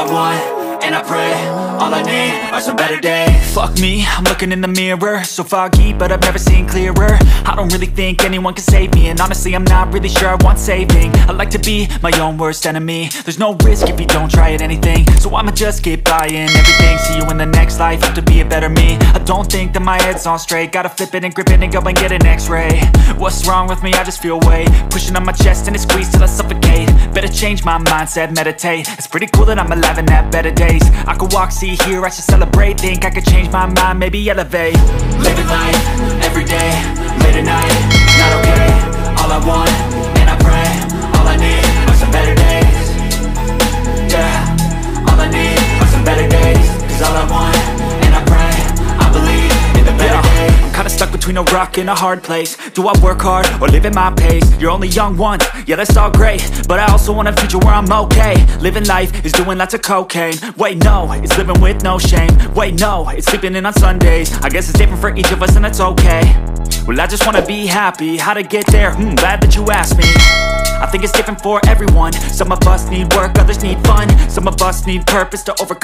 I want, and I pray, all I need are some better days. Fuck me, I'm looking in the mirror, so foggy, but I've never seen clearer. I don't really think anyone can save me, and honestly I'm not really sure I want saving. I like to be my own worst enemy. There's no risk if you don't try at anything, so I'ma just keep buying everything. See you in the next life, have to be a better me. I don't think that my head's on straight, gotta flip it and grip it and go and get an x-ray. What's wrong with me? I just feel weight pushing on my chest and it squeezes till I suffocate. Better change my mindset, meditate. It's pretty cool that I'm alive and have better days. I could walk, see, hear, I should celebrate. Think I could change my mind, maybe elevate. Living life, everyday, late at night, not okay. All I want, and I pray, all I need are some better days. Yeah, all I need are some better days. Cause all I want, and I pray, I believe in the better days. I'm kinda stuck between a rock and a hard place. Do I work hard or live at my pace? You're only young once, yeah that's all great, but I also want a future where I'm okay. Living life is doing lots of cocaine. Wait no, it's living with no shame. Wait no, it's sleeping in on Sundays. I guess it's different for each of us and that's okay. Well I just wanna be happy, how to get there? Glad that you asked me. I think it's different for everyone. Some of us need work, others need fun. Some of us need purpose to overcome